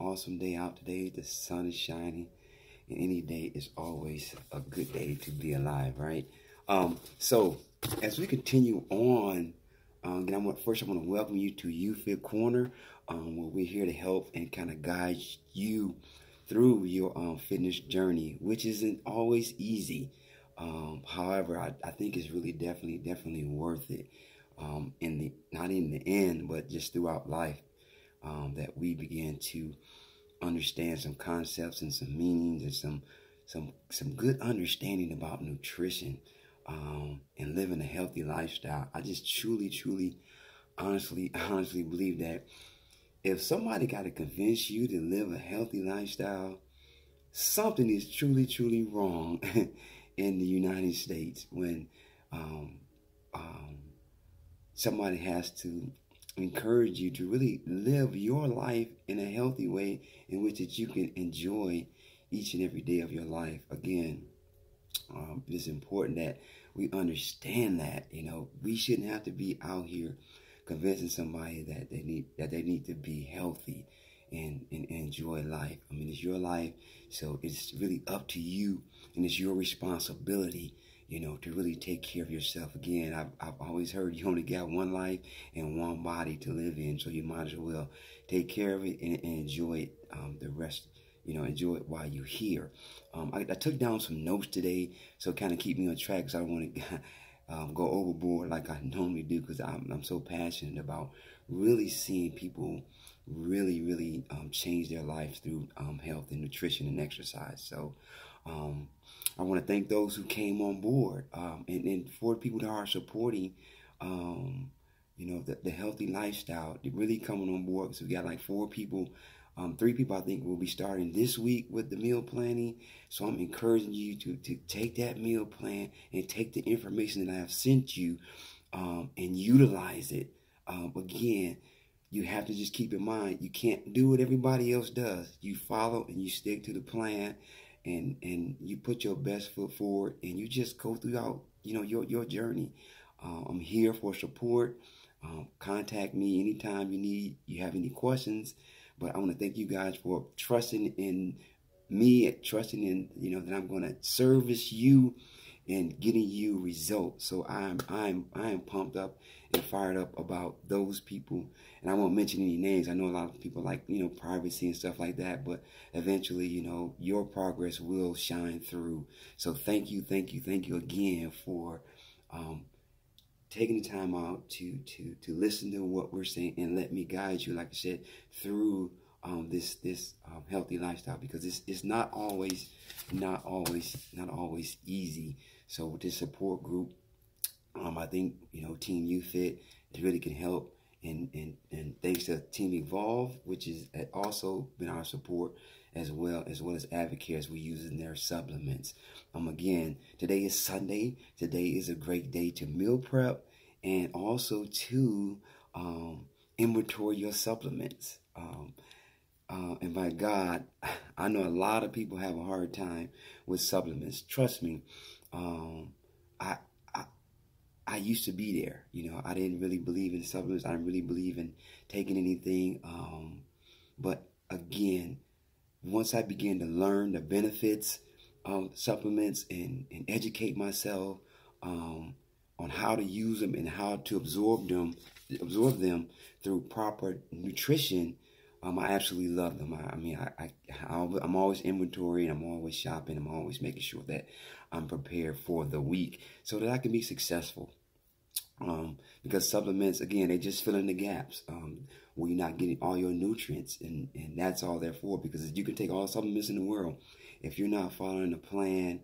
awesome day out today. The sun is shining, and any day is always a good day to be alive, right? So as we continue on, first I want to welcome you to UFIT Corner, where we're here to help and kind of guide you through your fitness journey, which isn't always easy. However, I think it's really definitely worth it. Not in the end, but just throughout life, that we begin to understand some concepts and some meanings and some good understanding about nutrition, and living a healthy lifestyle. I just truly, honestly believe that if somebody got to convince you to live a healthy lifestyle, something is truly wrong in the United States when somebody has to encourage you to really live your life in a healthy way in which that you can enjoy each and every day of your life. Again, it's important that we understand that, we shouldn't have to be out here convincing somebody that they need to be healthy and enjoy life. I mean, it's your life, so it's really up to you, and it's your responsibility, to really take care of yourself. Again, I've always heard you only got one life and one body to live in, so you might as well take care of it and enjoy it, the rest. Enjoy it while you're here. I took down some notes today, so kind of keep me on track, because I don't want to go overboard like I normally do, because I'm so passionate about really seeing people really change their lives through health and nutrition and exercise. So I want to thank those who came on board, and for the people that are supporting the healthy lifestyle, they're really coming on board. So we got like 4 people. 3 people I think will be starting this week with the meal planning. So I'm encouraging you to take that meal plan and take the information that I have sent you and utilize it. Again, you have to just keep in mind, you can't do what everybody else does. You follow and you stick to the plan, and you put your best foot forward, and you just go throughout your journey. I'm here for support. Contact me anytime you have any questions. But I want to thank you guys for trusting in me, trusting in, that I'm going to service you and getting you results. So I am pumped up and fired up about those people. And I won't mention any names. I know a lot of people like, privacy and stuff like that. But eventually, your progress will shine through. So thank you again for taking the time out to listen to what we're saying and let me guide you, like I said, through this healthy lifestyle, because it's not always easy. So with this support group, I think Team UFIT really can help, and thanks to Team Evolve, which is also been our support, as well as Advocates, we're using their supplements. Again, today is Sunday. Today is a great day to meal prep and also to inventory your supplements. And by God, I know a lot of people have a hard time with supplements. Trust me, I used to be there. I didn't really believe in supplements. I didn't really believe in taking anything. But again, once I began to learn the benefits of supplements and educate myself on how to use them and how to absorb them through proper nutrition, I absolutely love them. I'm always inventorying, I'm always shopping, I'm always making sure that I'm prepared for the week so that I can be successful. Because supplements, again, they just fill in the gaps where you're not getting all your nutrients, and that's all they're for. Because you can take all supplements in the world, if you're not following the plan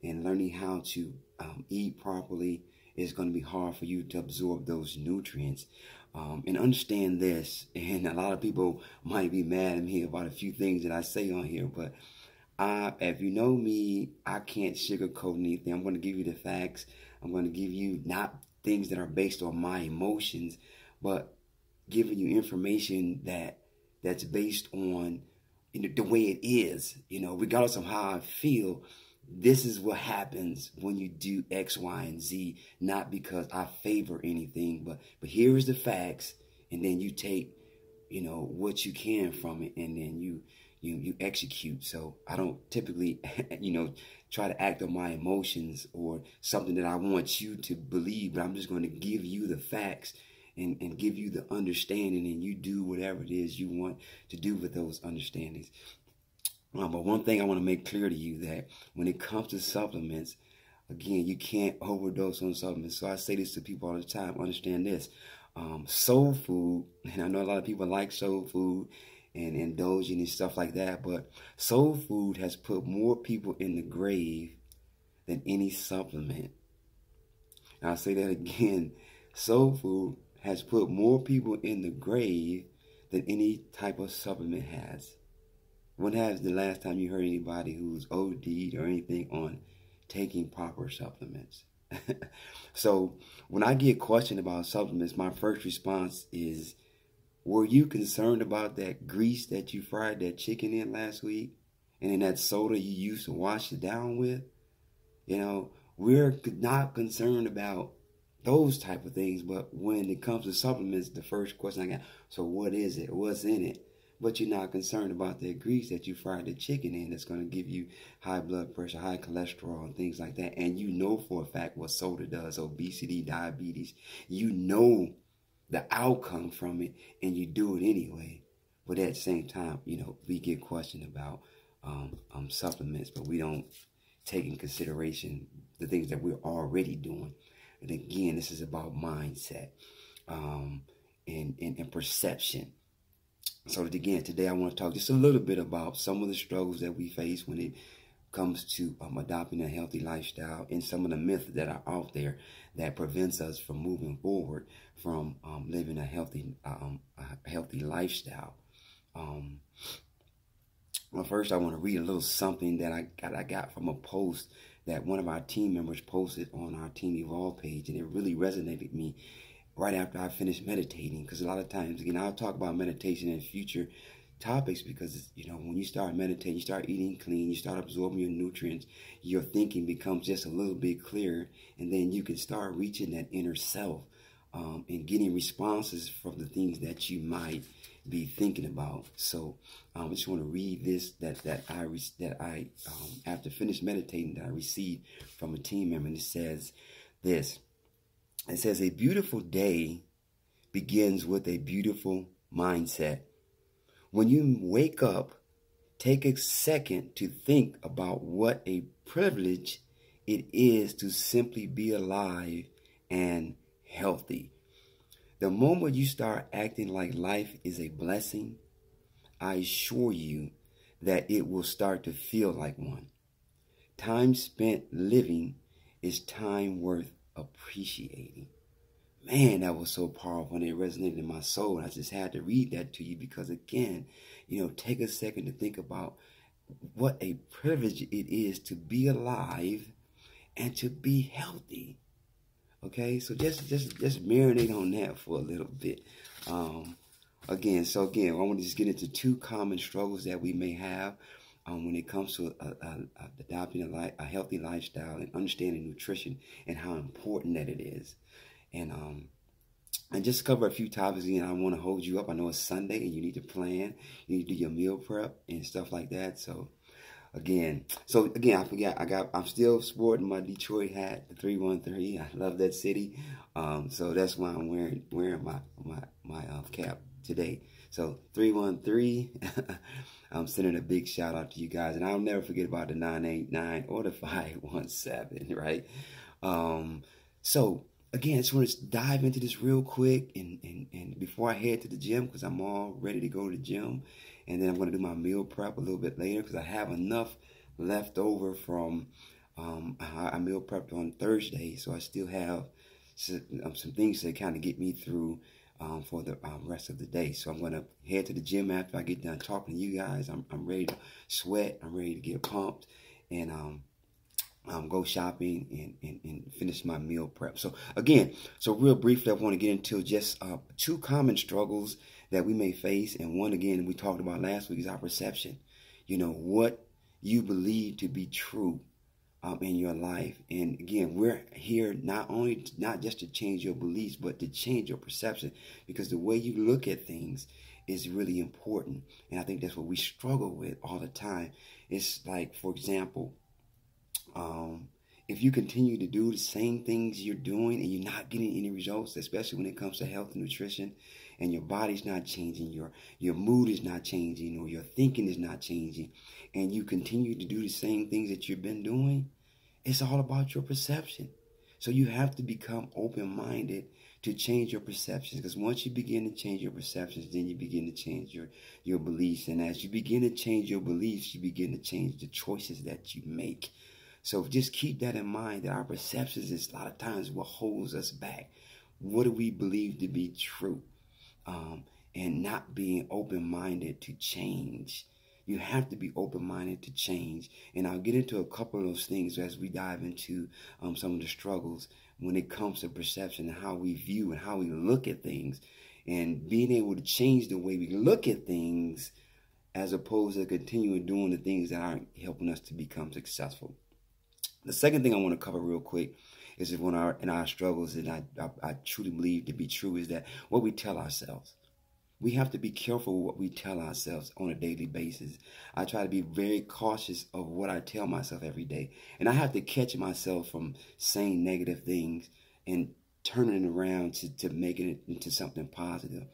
and learning how to eat properly, it's going to be hard for you to absorb those nutrients. And understand this, and a lot of people might be mad at me about a few things that I say on here, but if you know me, I can't sugarcoat anything. I'm going to give you the facts. I'm going to give you not things that are based on my emotions, but giving you information that's based on the way it is. Regardless of how I feel, this is what happens when you do X, Y, and Z, not because I favor anything, but here is the facts, and then you take what you can from it, and then you execute. So I don't typically, try to act on my emotions or something that I want you to believe, but I'm just going to give you the facts and give you the understanding, and you do whatever it is you want to do with those understandings. But one thing I want to make clear to you, that when it comes to supplements, again, you can't overdose on supplements. So I say this to people all the time. Understand this. Soul food, and I know a lot of people like soul food and indulging and stuff like that, but soul food has put more people in the grave than any supplement. And I'll say that again. Soul food has put more people in the grave than any type of supplement has. When has the last time you heard anybody who's OD'd or anything on taking proper supplements? So when I get questioned about supplements, my first response is, were you concerned about that grease that you fried that chicken in last week? And then that soda you used to wash it down with? We're not concerned about those type of things. But when it comes to supplements, the first question I got, so what is it? What's in it? But you're not concerned about that grease that you fried the chicken in that's going to give you high blood pressure, high cholesterol, and things like that. And you know for a fact what soda does, obesity, diabetes. You know the outcome from it, and you do it anyway. But at the same time, we get questioned about supplements, but we don't take in consideration the things that we're already doing. And again, this is about mindset and perception. So again, today I want to talk just a little bit about some of the struggles that we face when it comes to adopting a healthy lifestyle, and some of the myths that are out there that prevents us from moving forward from living a healthy lifestyle. Well, first I want to read a little something that I got from a post that one of our team members posted on our Team Evolve page, and it really resonated with me right after I finished meditating. Because a lot of times, again, I'll talk about meditation in future topics, because when you start meditating, you start eating clean, you start absorbing your nutrients, your thinking becomes just a little bit clearer, and then you can start reaching that inner self and getting responses from the things that you might be thinking about. So I just want to read this that I after finished meditating, that I received from a team member, and it says this. It says, a beautiful day begins with a beautiful mindset. When you wake up, take a second to think about what a privilege it is to simply be alive and healthy. The moment you start acting like life is a blessing, I assure you that it will start to feel like one. Time spent living is time worth appreciating. Man, that was so powerful, and it resonated in my soul. And I just had to read that to you because, again, take a second to think about what a privilege it is to be alive and to be healthy. Okay, so just marinate on that for a little bit. Again, I want to just get into two common struggles that we may have when it comes to adopting a healthy lifestyle and understanding nutrition and how important that it is. And just cover a few topics again. I want to hold you up. I know it's Sunday and you need to plan. You need to do your meal prep and stuff like that. So again, I forgot. I'm still sporting my Detroit hat, the 313. I love that city. So that's why I'm wearing my cap today. So 313. I'm sending a big shout out to you guys, and I'll never forget about the 989 or the 517. Right. So again, I just want to dive into this real quick, and before I head to the gym, because I'm all ready to go to the gym, and then I'm going to do my meal prep a little bit later, because I have enough left over from I meal prepped on Thursday, so I still have some things to kind of get me through for the rest of the day. So I'm going to head to the gym after I get done talking to you guys. I'm ready to sweat. I'm ready to get pumped, and go shopping and finish my meal prep. So again, real briefly, I want to get into just two common struggles that we may face. And one, again, we talked about last week, is our perception. What you believe to be true in your life. And again, we're here not just to change your beliefs, but to change your perception, because the way you look at things is really important. And I think that's what we struggle with all the time. It's like, for example, if you continue to do the same things you're doing and you're not getting any results, especially when it comes to health and nutrition, and your body's not changing, your mood is not changing, or your thinking is not changing, and you continue to do the same things that you've been doing, it's all about your perception. So you have to become open-minded to change your perceptions, because once you begin to change your perceptions, then you begin to change your beliefs. And as you begin to change your beliefs, you begin to change the choices that you make. So just keep that in mind, that our perceptions is a lot of times what holds us back. What do we believe to be true? And not being open-minded to change. You have to be open-minded to change. And I'll get into a couple of those things as we dive into some of the struggles when it comes to perception and how we view and how we look at things, and being able to change the way we look at things as opposed to continuing doing the things that aren't helping us to become successful. The second thing I want to cover real quick is that in our struggles, and I truly believe to be true, is that what we tell ourselves. We have to be careful with what we tell ourselves on a daily basis. I try to be very cautious of what I tell myself every day. And I have to catch myself from saying negative things and turning it around to making it into something positive.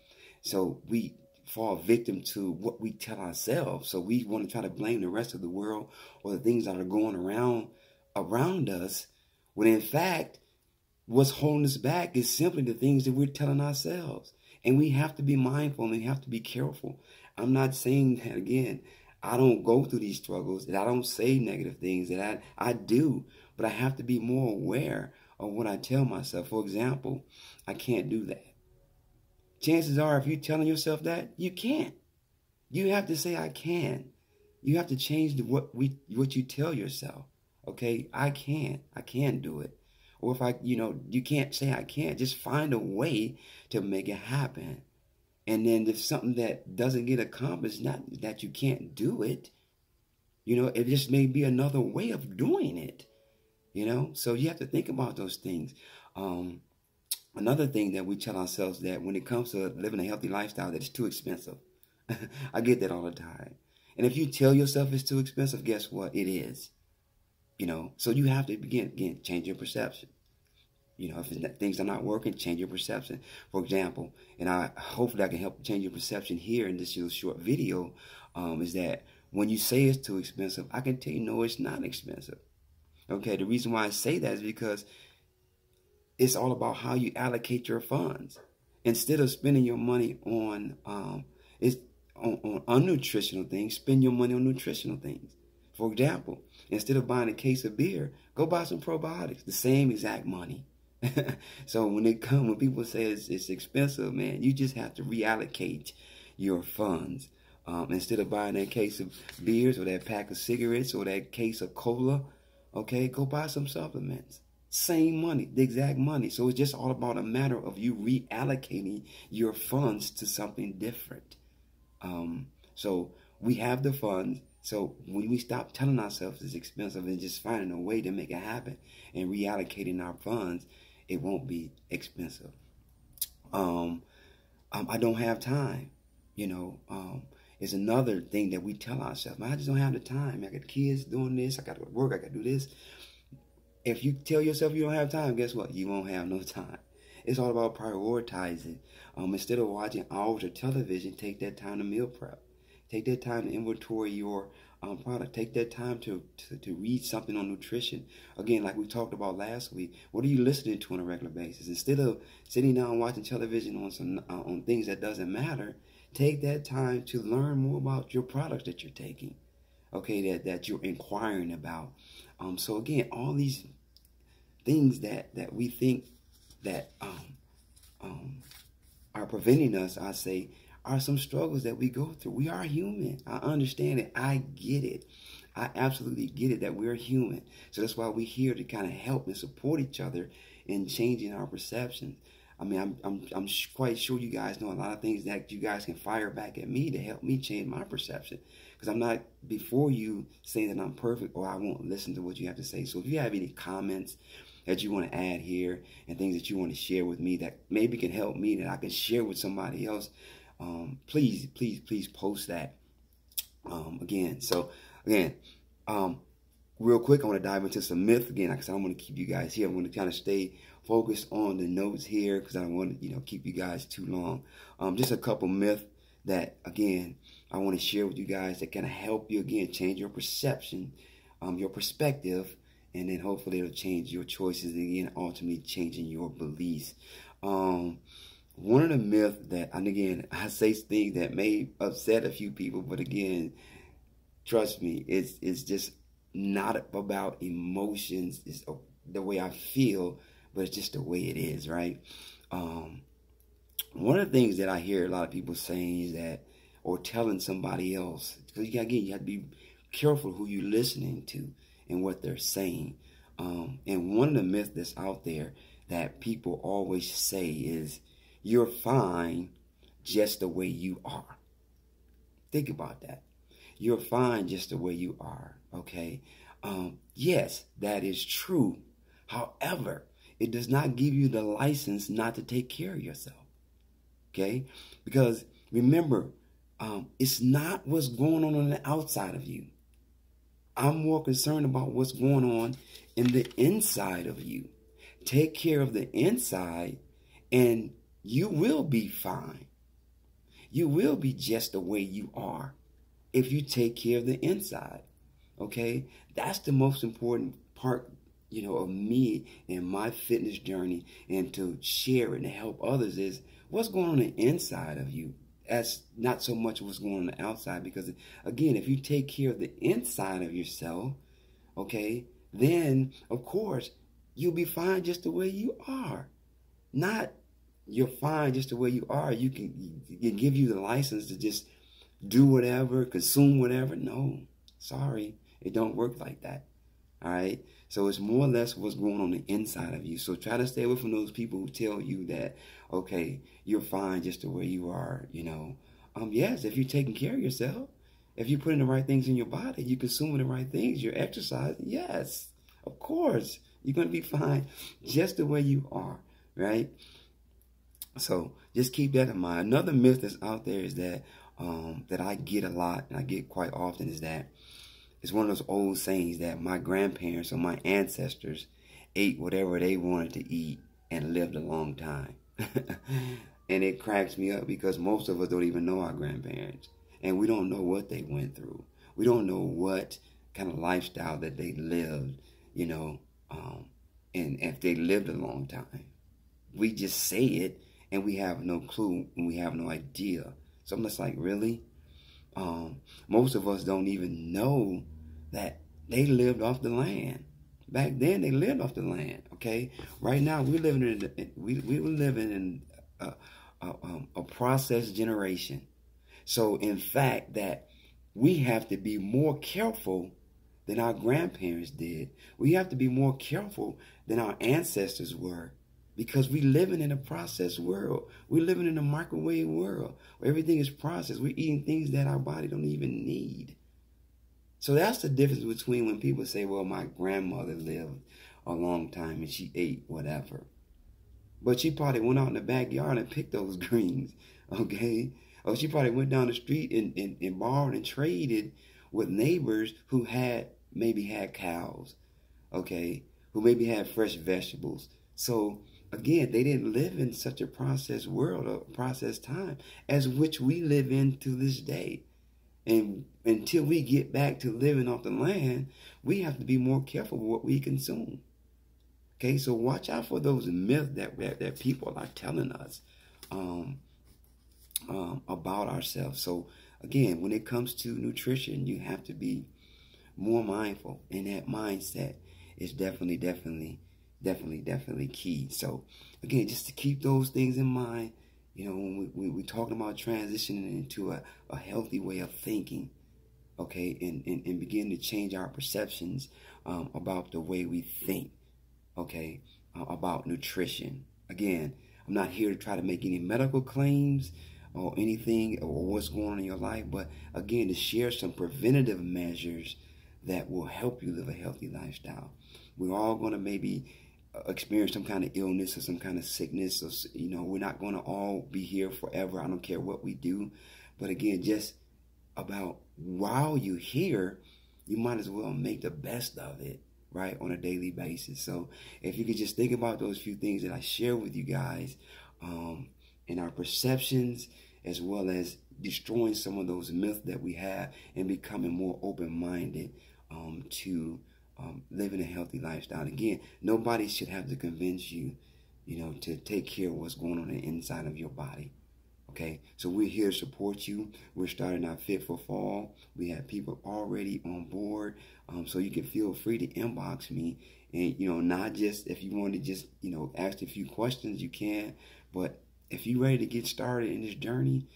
So we fall victim to what we tell ourselves. So we want to try to blame the rest of the world or the things that are going around us, when in fact, what's holding us back is simply the things that we're telling ourselves. And we have to be mindful and we have to be careful. I'm not saying that, again, I don't go through these struggles, that I don't say negative things, that I do, but I have to be more aware of what I tell myself. For example, I can't do that. Chances are, if you're telling yourself that, you can't. You have to say, I can. You have to change what you tell yourself. Okay, I can do it. Or if you can't say I can't, just find a way to make it happen. And then if something that doesn't get accomplished, not that you can't do it, it just may be another way of doing it, So you have to think about those things. Another thing that we tell ourselves, that when it comes to living a healthy lifestyle, that it's too expensive. I get that all the time. And if you tell yourself it's too expensive, guess what? It is. So you have to again, change your perception. If things are not working, change your perception. For example, and hopefully I can help change your perception here in this little short video, is that when you say it's too expensive, I can tell you, no, it's not expensive. Okay, the reason why I say that is because it's all about how you allocate your funds. Instead of spending your money on unnutritional things, spend your money on nutritional things. For example, instead of buying a case of beer, go buy some probiotics. The same exact money. So when people say it's expensive, man, you just have to reallocate your funds. Instead of buying that case of beers or that pack of cigarettes or that case of cola, okay, go buy some supplements. Same money, the exact money. So it's just all about a matter of you reallocating your funds to something different. So we have the funds. So when we stop telling ourselves it's expensive and just finding a way to make it happen and reallocating our funds, it won't be expensive. I don't have time. It's another thing that we tell ourselves. I just don't have the time. I got kids doing this. I got to go to work. I got to do this. If you tell yourself you don't have time, guess what? You won't have no time. It's all about prioritizing. Instead of watching hours of television, take that time to meal prep. Take that time to inventory your product. Take that time to read something on nutrition. Again, like we talked about last week, what are you listening to on a regular basis? Instead of sitting down and watching television on things that doesn't matter, take that time to learn more about your products that you're taking. Okay, that you're inquiring about. So again, all these things that we think that are preventing us, I say, are some struggles that we go through. We are human. I understand it. I get it. I absolutely get it that we're human. So that's why we're here to kind of help and support each other in changing our perceptions. I mean, I'm quite sure you guys know a lot of things that you guys can fire back at me to help me change my perception. Because I'm not before you saying that I'm perfect or I won't listen to what you have to say. So if you have any comments that you want to add here and things that you want to share with me that maybe can help me, that I can share with somebody else, please, please, please post that. Again, so again, real quick, I want to dive into some myth again, because I don't want to keep you guys here. I want to kind of stay focused on the notes here, because I don't want to, keep you guys too long. Just a couple myths that, again, I want to share with you guys that kind of help you, again, change your perception, your perspective, and then hopefully it'll change your choices, and again, ultimately changing your beliefs. One of the myths that, and again, I say things that may upset a few people, but again, trust me, it's just not about emotions. It's the way I feel, but it's just the way it is, right? One of the things that I hear a lot of people saying is that, or telling somebody else, because you have to be careful who you're listening to and what they're saying. And one of the myths that's out there that people always say is, you're fine just the way you are. Think about that. You're fine just the way you are, okay? Yes, that is true. However, it does not give you the license not to take care of yourself, okay? Because remember, it's not what's going on the outside of you. I'm more concerned about what's going on in the inside of you. Take care of the inside, and you will be fine. You will be just the way you are if you take care of the inside, okay? That's the most important part, of me and my fitness journey, and to share it and help others, is what's going on the inside of you. That's not so much what's going on the outside, because, again, if you take care of the inside of yourself, okay, then, of course, you'll be fine just the way you are. Not you're fine just the way you are. You can give you the license to just do whatever, consume whatever. No, sorry, it don't work like that. All right. So it's more or less what's going on the inside of you. So try to stay away from those people who tell you that, okay, you're fine just the way you are. Yes, if you're taking care of yourself, if you're putting the right things in your body, you're consuming the right things, you're exercising. Yes, of course, you're going to be fine just the way you are. Right. So just keep that in mind. Another myth that's out there is that that I get a lot, and I get quite often, is that it's one of those old sayings that my grandparents or my ancestors ate whatever they wanted to eat and lived a long time. And it cracks me up, because most of us don't even know our grandparents, and we don't know what they went through. We don't know what kind of lifestyle that they lived, and if they lived a long time. We just say it, and we have no clue, and we have no idea. So I'm just like, really? Most of us don't even know that they lived off the land. Back then, they lived off the land. Okay. Right now, we're living in a processed generation. So in fact, that we have to be more careful than our grandparents did. We have to be more careful than our ancestors were, because we're living in a processed world. We're living in a microwave world where everything is processed. We're eating things that our body don't even need. So that's the difference between when people say, well, my grandmother lived a long time and she ate whatever. But she probably went out in the backyard and picked those greens, okay? Or she probably went down the street and borrowed and traded with neighbors who maybe had cows, okay? Who maybe had fresh vegetables. So again, they didn't live in such a processed world, or processed time, as which we live in to this day. And until we get back to living off the land, we have to be more careful with what we consume. Okay, so watch out for those myths that people are telling us about ourselves. So again, when it comes to nutrition, you have to be more mindful, and that mindset is definitely key. So again, just to keep those things in mind, when we're talking about transitioning into a healthy way of thinking, okay, and begin to change our perceptions about the way we think, okay, about nutrition. Again, I'm not here to try to make any medical claims or anything or what's going on in your life, but again, to share some preventative measures that will help you live a healthy lifestyle. We're all going to maybe experience some kind of illness or some kind of sickness. Or, we're not going to all be here forever. I don't care what we do. But again, just about while you're here, you might as well make the best of it, right, on a daily basis. So if you could just think about those few things that I share with you guys, in our perceptions, as well as destroying some of those myths that we have and becoming more open-minded to living a healthy lifestyle. Again, nobody should have to convince you, to take care of what's going on the inside of your body. Okay, so we're here to support you. We're starting our Fit for Fall. We have people already on board, so you can feel free to inbox me. And, not just if you want to just, ask a few questions, you can. But if you're ready to get started in this journey,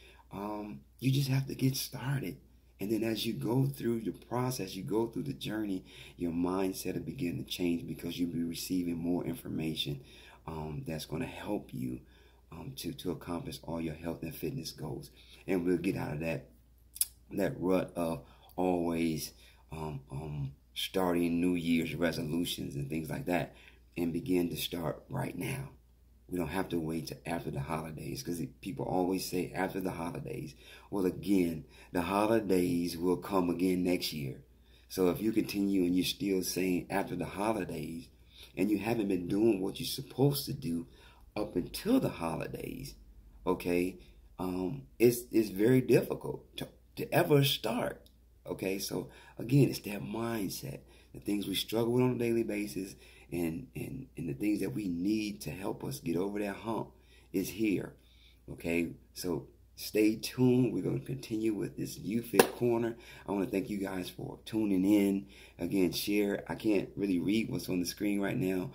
you just have to get started. And then as you go through the process, you go through the journey, your mindset will begin to change because you'll be receiving more information that's going to help you to accomplish all your health and fitness goals. And we'll get out of that rut of always starting New Year's resolutions and things like that, and begin to start right now. We don't have to wait till after the holidays, because people always say after the holidays. Well, again, the holidays will come again next year. So if you continue and you're still saying after the holidays, and you haven't been doing what you're supposed to do up until the holidays, okay, it's very difficult to ever start. Okay, so again, it's that mindset, the things we struggle with on a daily basis, and the things that we need to help us get over that hump is here. Okay, so stay tuned. We're going to continue with this UFIT corner. I want to thank you guys for tuning in. Again, share. I can't really read what's on the screen right now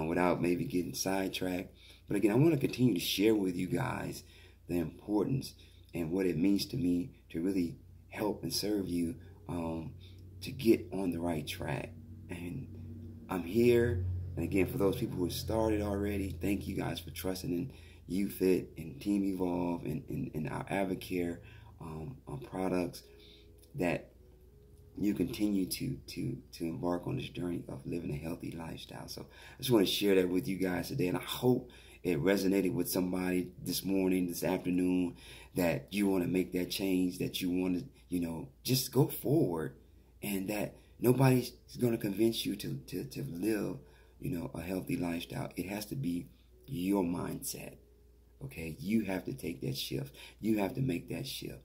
without maybe getting sidetracked. But again, I want to continue to share with you guys the importance and what it means to me to really help and serve you to get on the right track. And I'm here. And again, for those people who have started already, thank you guys for trusting in UFIT and Team Evolve and our Advocare products, that you continue to embark on this journey of living a healthy lifestyle. So I just want to share that with you guys today, and I hope it resonated with somebody this morning, this afternoon, that you want to make that change, that you want to, just go forward, and that nobody's going to convince you to live, a healthy lifestyle. It has to be your mindset. Okay, you have to take that shift. You have to make that shift.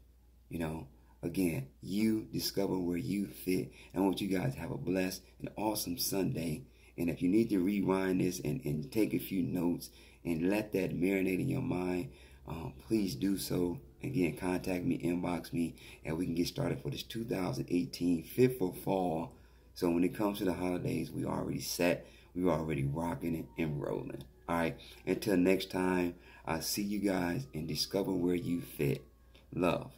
Again, you discover where you fit. I want you guys to have a blessed and awesome Sunday. And if you need to rewind this and take a few notes and let that marinate in your mind, please do so. Again, contact me, inbox me, and we can get started for this 2018 Fit for Fall. So when it comes to the holidays, we already set. We're already rocking it and rolling. All right. Until next time, I'll see you guys and discover where you fit. Love.